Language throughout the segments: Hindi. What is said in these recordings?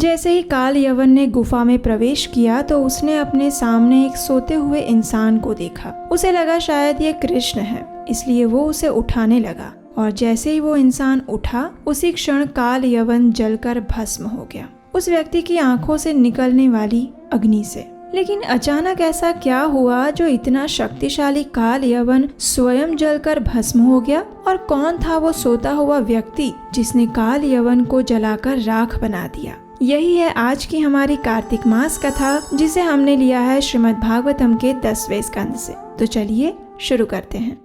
जैसे ही काल यवन ने गुफा में प्रवेश किया तो उसने अपने सामने एक सोते हुए इंसान को देखा। उसे लगा शायद ये कृष्ण है, इसलिए वो उसे उठाने लगा और जैसे ही वो इंसान उठा उसी क्षण काल यवन जलकर भस्म हो गया, उस व्यक्ति की आंखों से निकलने वाली अग्नि से। लेकिन अचानक ऐसा क्या हुआ जो इतना शक्तिशाली काल यवन स्वयं जलकर भस्म हो गया, और कौन था वो सोता हुआ व्यक्ति जिसने काल यवन को जलाकर राख बना दिया? यही है आज की हमारी कार्तिक मास कथा, जिसे हमने लिया है श्रीमद् भागवतम के 10वें स्कंद से। तो चलिए शुरू करते हैं।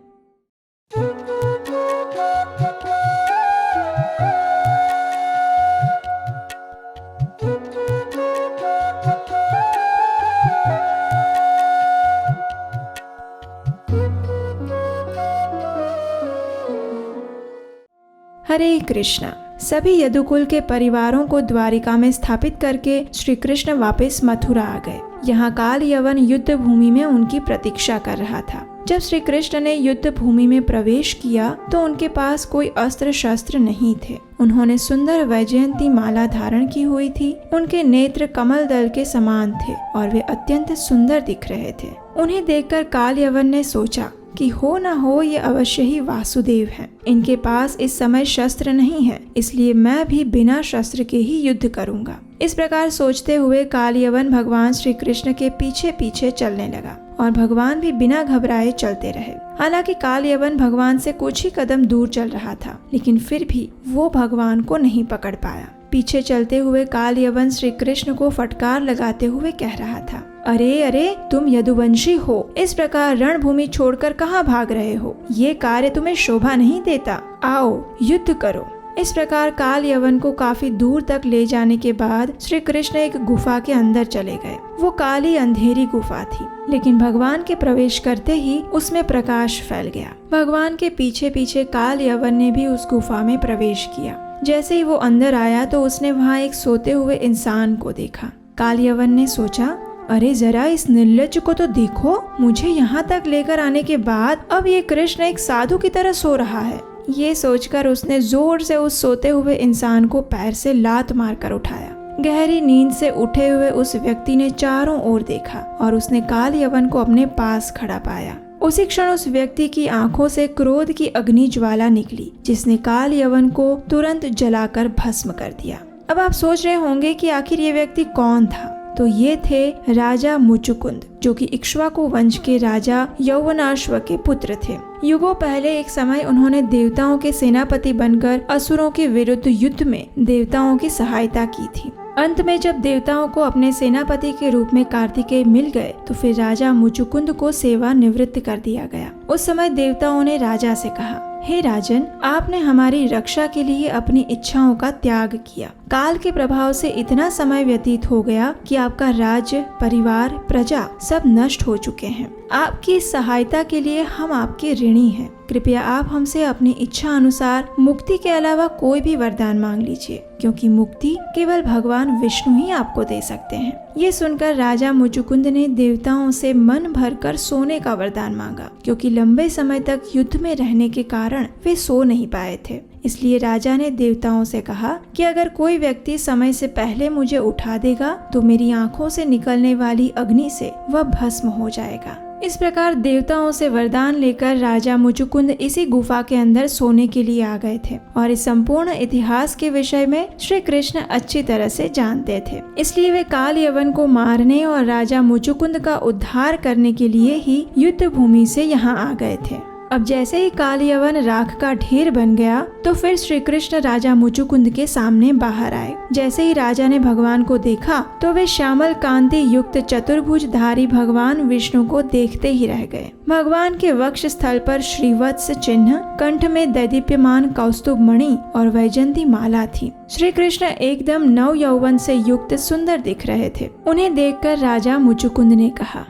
हरे कृष्णा। सभी यदुकुल के परिवारों को द्वारिका में स्थापित करके श्री कृष्ण वापस मथुरा आ गए। यहाँ काल यवन युद्ध भूमि में उनकी प्रतीक्षा कर रहा था। जब श्री कृष्ण ने युद्ध भूमि में प्रवेश किया तो उनके पास कोई अस्त्र शस्त्र नहीं थे। उन्होंने सुंदर वैजयंती माला धारण की हुई थी। उनके नेत्र कमल दल के समान थे और वे अत्यंत सुंदर दिख रहे थे। उन्हें देखकर काल यवन ने सोचा कि हो न हो ये अवश्य ही वासुदेव हैं। इनके पास इस समय शस्त्र नहीं है, इसलिए मैं भी बिना शस्त्र के ही युद्ध करूंगा। इस प्रकार सोचते हुए काल यवन भगवान श्री कृष्ण के पीछे पीछे चलने लगा और भगवान भी बिना घबराए चलते रहे। हालांकि काल यवन भगवान से कुछ ही कदम दूर चल रहा था, लेकिन फिर भी वो भगवान को नहीं पकड़ पाया। पीछे चलते हुए काल यवन श्री कृष्ण को फटकार लगाते हुए कह रहा था, अरे अरे तुम यदुवंशी हो, इस प्रकार रणभूमि छोड़कर कहाँ भाग रहे हो? ये कार्य तुम्हें शोभा नहीं देता, आओ युद्ध करो। इस प्रकार काल यवन को काफी दूर तक ले जाने के बाद श्री कृष्ण एक गुफा के अंदर चले गए। वो काली अंधेरी गुफा थी, लेकिन भगवान के प्रवेश करते ही उसमें प्रकाश फैल गया। भगवान के पीछे पीछे काल यवन ने भी उस गुफा में प्रवेश किया। जैसे ही वो अंदर आया तो उसने वहाँ एक सोते हुए इंसान को देखा। काल यवन ने सोचा, अरे जरा इस निर्लज्ज को तो देखो, मुझे यहाँ तक लेकर आने के बाद अब ये कृष्ण एक साधु की तरह सो रहा है। ये सोचकर उसने जोर से उस सोते हुए इंसान को पैर से लात मारकर उठाया। गहरी नींद से उठे हुए उस व्यक्ति ने चारों ओर देखा और उसने काल यवन को अपने पास खड़ा पाया। उसी क्षण उस व्यक्ति की आंखों से क्रोध की अग्नि ज्वाला निकली, जिसने काल यवन को तुरंत जलाकर भस्म कर दिया। अब आप सोच रहे होंगे कि आखिर ये व्यक्ति कौन था? तो ये थे राजा मुचुकुंद, जो कि इक्ष्वाकु वंश के राजा यौवनाश्व के पुत्र थे। युगों पहले एक समय उन्होंने देवताओं के सेनापति बनकर असुरों के विरुद्ध युद्ध में देवताओं की सहायता की थी। अंत में जब देवताओं को अपने सेनापति के रूप में कार्तिकेय मिल गए तो फिर राजा मुचुकुंद को सेवा निवृत्त कर दिया गया। उस समय देवताओं ने राजा से कहा, हे राजन, आपने हमारी रक्षा के लिए अपनी इच्छाओं का त्याग किया। काल के प्रभाव से इतना समय व्यतीत हो गया कि आपका राज्य, परिवार, प्रजा सब नष्ट हो चुके हैं। आपकी सहायता के लिए हम आपके ऋणी हैं। कृपया आप हमसे अपनी इच्छा अनुसार मुक्ति के अलावा कोई भी वरदान मांग लीजिए, क्योंकि मुक्ति केवल भगवान विष्णु ही आपको दे सकते हैं। ये सुनकर राजा मुचुकुंद ने देवताओं से मन भरकर सोने का वरदान मांगा, क्योंकि लंबे समय तक युद्ध में रहने के कारण वे सो नहीं पाए थे। इसलिए राजा ने देवताओं से कहा कि अगर कोई व्यक्ति समय से पहले मुझे उठा देगा तो मेरी आंखों से निकलने वाली अग्नि से वह भस्म हो जाएगा। इस प्रकार देवताओं से वरदान लेकर राजा मुचुकुंद इसी गुफा के अंदर सोने के लिए आ गए थे और इस संपूर्ण इतिहास के विषय में श्री कृष्ण अच्छी तरह से जानते थे। इसलिए वे काल यवन को मारने और राजा मुचुकुंद का उद्धार करने के लिए ही युद्ध भूमि से यहाँ आ गए थे। अब जैसे ही काल यवन राख का ढेर बन गया तो फिर श्री कृष्ण राजा मुचुकुंद के सामने बाहर आए। जैसे ही राजा ने भगवान को देखा तो वे श्यामल कांति युक्त चतुर्भुजधारी भगवान विष्णु को देखते ही रह गए। भगवान के वक्ष स्थल पर श्रीवत्स चिन्ह, कंठ में दैदीप्यमान कौस्तुभ मणि और वैजयंती माला थी। श्री कृष्ण एकदम नव यौवन से युक्त सुंदर दिख रहे थे। उन्हें देखकर राजा मुचुकुंद ने कहा,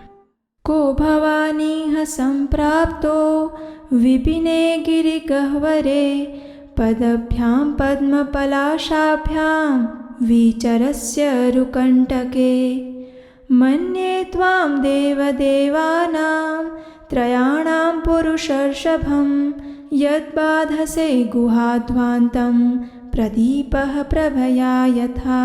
को भवानीह संप्राप्तो विपिने गिरिगह्वरे पदभ्यां पद्मपलाशाभ्यां विचरस्य रुकंटके मन्ये त्वां देवदेवानां त्रयाणां पुरुषर्षभं यद्बाधसे गुहाध्वान्तं प्रदीपः प्रभया यथा।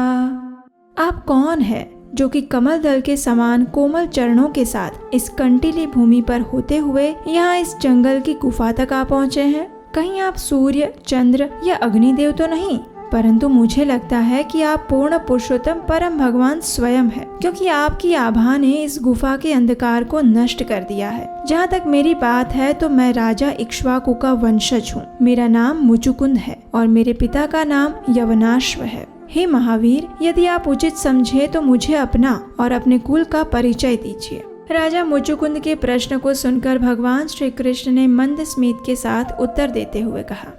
आप कौन है जो कि कमल दल के समान कोमल चरणों के साथ इस कंटीली भूमि पर होते हुए यहाँ इस जंगल की गुफा तक आ पहुँचे हैं? कहीं आप सूर्य, चंद्र या अग्निदेव तो नहीं, परंतु मुझे लगता है कि आप पूर्ण पुरुषोत्तम परम भगवान स्वयं है, क्योंकि आपकी आभा ने इस गुफा के अंधकार को नष्ट कर दिया है। जहाँ तक मेरी बात है तो मैं राजा इक्ष्वाकु का वंशज हूँ। मेरा नाम मुचुकुंद है और मेरे पिता का नाम यवनाश्व है। हे महावीर, यदि आप उचित समझे तो मुझे अपना और अपने कुल का परिचय दीजिए। राजा मुचुकुंद के प्रश्न को सुनकर भगवान श्री कृष्ण ने मंद स्मित के साथ उत्तर देते हुए कहा,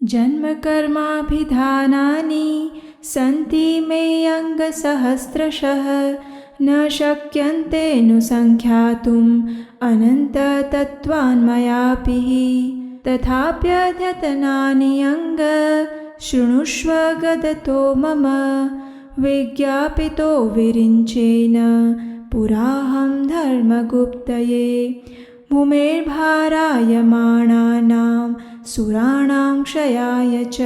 जन्म कर्माभिधानानि सन्ति मे अंग सहस्रशः न शक्यन्ते नुसंख्यातुम् अनंत तत्त्वान् मयापि तथाप्यद्यतनानि अंग शृणुष्व गदतो मम विज्ञापितो विरिञ्चेन पुराहं धर्मगुप्तये भूमिर्भारायमाणानां सुराणां क्षयाय च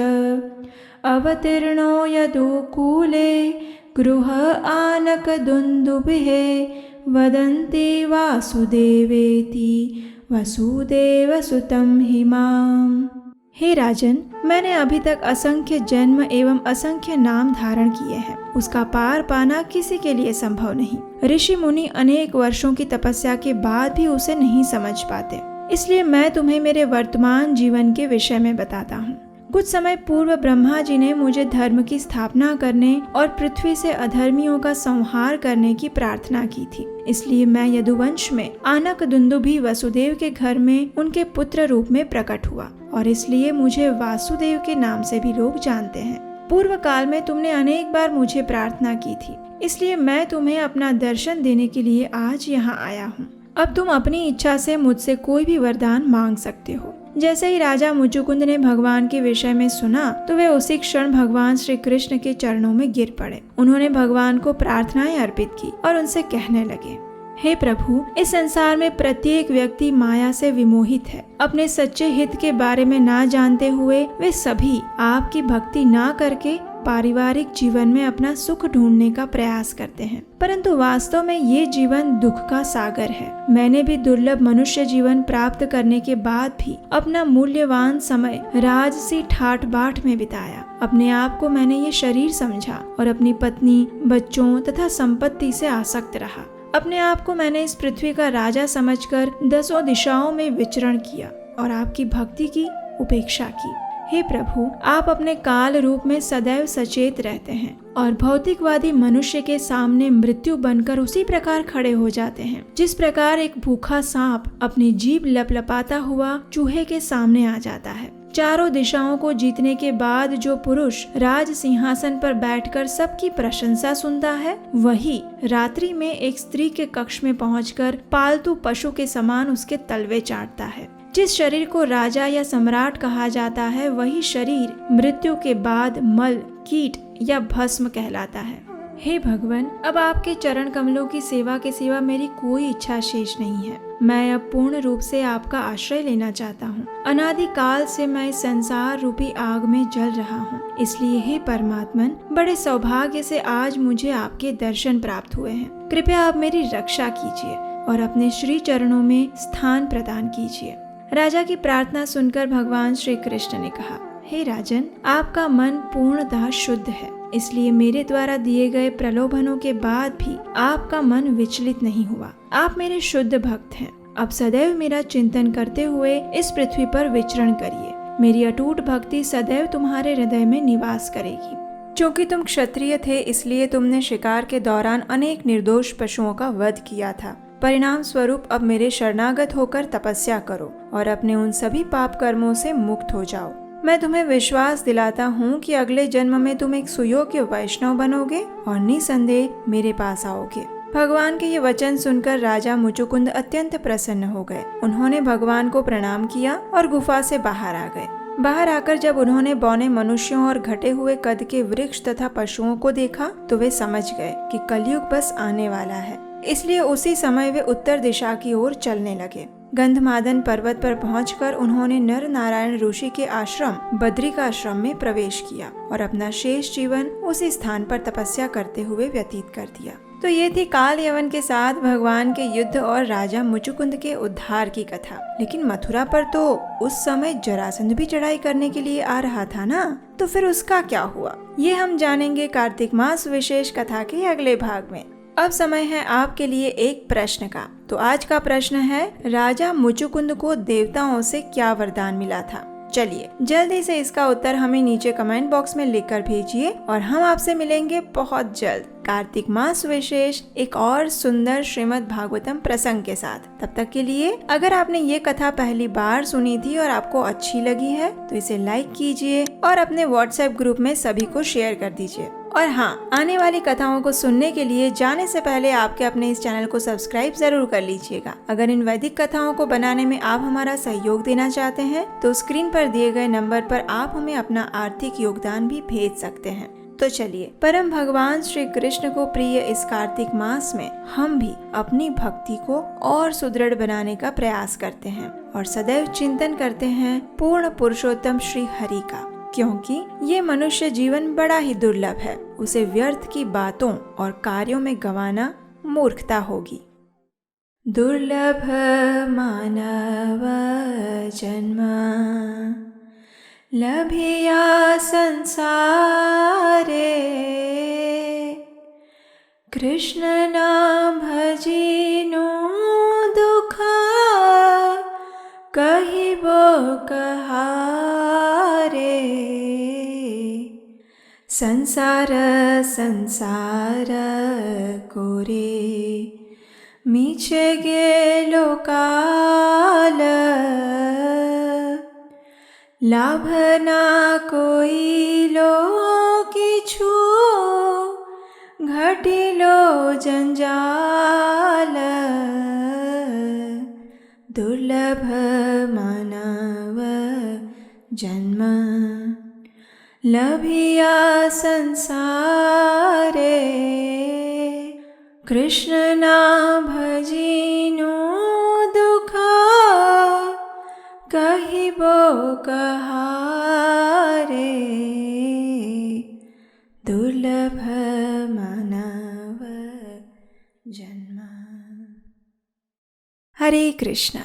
अवतीर्णो यदुकूले गृह आनकदुन्दुभिः वदन्ति वासुदेवेति वसुदेवसुतं हि माम्। हे राजन, मैंने अभी तक असंख्य जन्म एवं असंख्य नाम धारण किए हैं। उसका पार पाना किसी के लिए संभव नहीं। ऋषि मुनि अनेक वर्षों की तपस्या के बाद भी उसे नहीं समझ पाते। इसलिए मैं तुम्हें मेरे वर्तमान जीवन के विषय में बताता हूँ। कुछ समय पूर्व ब्रह्मा जी ने मुझे धर्म की स्थापना करने और पृथ्वी से अधर्मियों का संहार करने की प्रार्थना की थी। इसलिए मैं यदुवंश में आनक दुंदुभि वसुदेव के घर में उनके पुत्र रूप में प्रकट हुआ और इसलिए मुझे वासुदेव के नाम से भी लोग जानते हैं। पूर्व काल में तुमने अनेक बार मुझे प्रार्थना की थी, इसलिए मैं तुम्हें अपना दर्शन देने के लिए आज यहाँ आया हूँ। अब तुम अपनी इच्छा से मुझसे कोई भी वरदान मांग सकते हो। जैसे ही राजा मुचुकुंद ने भगवान के विषय में सुना तो वे उसी क्षण भगवान श्री कृष्ण के चरणों में गिर पड़े। उन्होंने भगवान को प्रार्थनाएं अर्पित की और उनसे कहने लगे, हे प्रभु, इस संसार में प्रत्येक व्यक्ति माया से विमोहित है। अपने सच्चे हित के बारे में ना जानते हुए वे सभी आपकी भक्ति ना करके पारिवारिक जीवन में अपना सुख ढूंढने का प्रयास करते हैं, परंतु वास्तव में ये जीवन दुख का सागर है। मैंने भी दुर्लभ मनुष्य जीवन प्राप्त करने के बाद भी अपना मूल्यवान समय राजसी ठाट बाट में बिताया। अपने आप को मैंने ये शरीर समझा और अपनी पत्नी, बच्चों तथा संपत्ति से आसक्त रहा। अपने आप को मैंने इस पृथ्वी का राजा समझकर 10 दिशाओं में विचरण किया और आपकी भक्ति की उपेक्षा की। हे प्रभु, आप अपने काल रूप में सदैव सचेत रहते हैं और भौतिकवादी मनुष्य के सामने मृत्यु बनकर उसी प्रकार खड़े हो जाते हैं जिस प्रकार एक भूखा सांप अपनी जीभ लपलपाता हुआ चूहे के सामने आ जाता है। चारों दिशाओं को जीतने के बाद जो पुरुष राज सिंहासन पर बैठकर सबकी प्रशंसा सुनता है, वही रात्रि में एक स्त्री के कक्ष में पहुंचकर पालतू पशु के समान उसके तलवे चाटता है। जिस शरीर को राजा या सम्राट कहा जाता है, वही शरीर मृत्यु के बाद मल, कीट या भस्म कहलाता है। हे भगवान, अब आपके चरण कमलों की सेवा के सिवा मेरी कोई इच्छा शेष नहीं है। मैं अब पूर्ण रूप से आपका आश्रय लेना चाहता हूँ। अनादि काल से मैं इस संसार रूपी आग में जल रहा हूँ, इसलिए हे परमात्मन, बड़े सौभाग्य से आज मुझे आपके दर्शन प्राप्त हुए हैं। कृपया आप मेरी रक्षा कीजिए और अपने श्री चरणों में स्थान प्रदान कीजिए। राजा की प्रार्थना सुनकर भगवान श्री कृष्ण ने कहा, हे राजन, आपका मन पूर्णतः शुद्ध है, इसलिए मेरे द्वारा दिए गए प्रलोभनों के बाद भी आपका मन विचलित नहीं हुआ। आप मेरे शुद्ध भक्त हैं। अब सदैव मेरा चिंतन करते हुए इस पृथ्वी पर विचरण करिए। मेरी अटूट भक्ति सदैव तुम्हारे हृदय में निवास करेगी। क्योंकि तुम क्षत्रिय थे, इसलिए तुमने शिकार के दौरान अनेक निर्दोष पशुओं का वध किया था। परिणाम स्वरूप अब मेरे शरणागत होकर तपस्या करो और अपने उन सभी पाप कर्मों से मुक्त हो जाओ। मैं तुम्हें विश्वास दिलाता हूँ कि अगले जन्म में तुम एक सुयोग्य वैष्णव बनोगे और निसंदेह मेरे पास आओगे। भगवान के ये वचन सुनकर राजा मुचुकुंद अत्यंत प्रसन्न हो गए। उन्होंने भगवान को प्रणाम किया और गुफा से बाहर आ गए। बाहर आकर जब उन्होंने बौने मनुष्यों और घटे हुए कद के वृक्ष तथा पशुओं को देखा तो वे समझ गए कि कलयुग बस आने वाला है। इसलिए उसी समय वे उत्तर दिशा की ओर चलने लगे। गंधमादन पर्वत पर पहुंचकर उन्होंने नर नारायण ऋषि के आश्रम बद्रिकाश्रम में प्रवेश किया और अपना शेष जीवन उसी स्थान पर तपस्या करते हुए व्यतीत कर दिया। तो ये थी काल यवन के साथ भगवान के युद्ध और राजा मुचुकुंद के उद्धार की कथा। लेकिन मथुरा पर तो उस समय जरासंध भी चढ़ाई करने के लिए आ रहा था ना, तो फिर उसका क्या हुआ, ये हम जानेंगे कार्तिक मास विशेष कथा के अगले भाग में। अब समय है आपके लिए एक प्रश्न का। तो आज का प्रश्न है, राजा मुचुकुंद को देवताओं से क्या वरदान मिला था? चलिए जल्दी से इसका उत्तर हमें नीचे कमेंट बॉक्स में लिखकर भेजिए और हम आपसे मिलेंगे बहुत जल्द कार्तिक मास विशेष एक और सुंदर श्रीमद् भागवतम प्रसंग के साथ। तब तक के लिए अगर आपने ये कथा पहली बार सुनी थी और आपको अच्छी लगी है तो इसे लाइक कीजिए और अपने व्हाट्सएप ग्रुप में सभी को शेयर कर दीजिए। और हाँ, आने वाली कथाओं को सुनने के लिए जाने से पहले आपके अपने इस चैनल को सब्सक्राइब जरूर कर लीजिएगा। अगर इन वैदिक कथाओं को बनाने में आप हमारा सहयोग देना चाहते हैं तो स्क्रीन पर दिए गए नंबर पर आप हमें अपना आर्थिक योगदान भी भेज सकते हैं। तो चलिए परम भगवान श्री कृष्ण को प्रिय इस कार्तिक मास में हम भी अपनी भक्ति को और सुदृढ़ बनाने का प्रयास करते हैं और सदैव चिंतन करते हैं पूर्ण पुरुषोत्तम श्री हरि का, क्योंकि ये मनुष्य जीवन बड़ा ही दुर्लभ है। उसे व्यर्थ की बातों और कार्यों में गंवाना मूर्खता होगी। दुर्लभ मानव जन्म लभिया संसारे, कृष्ण नाम भजिनु दुख कहिबो कहारे। संसार संसार कोरे मीछे गेलो काल, लाभ ना कोई लो किछु घटिलो जंजाल। दुर्लभ मानव जन्म लभिया संसारे, कृष्ण ना भजिनु दुख कहिबो कहारे। दुर्लभ मानव जन्म। हरे कृष्णा।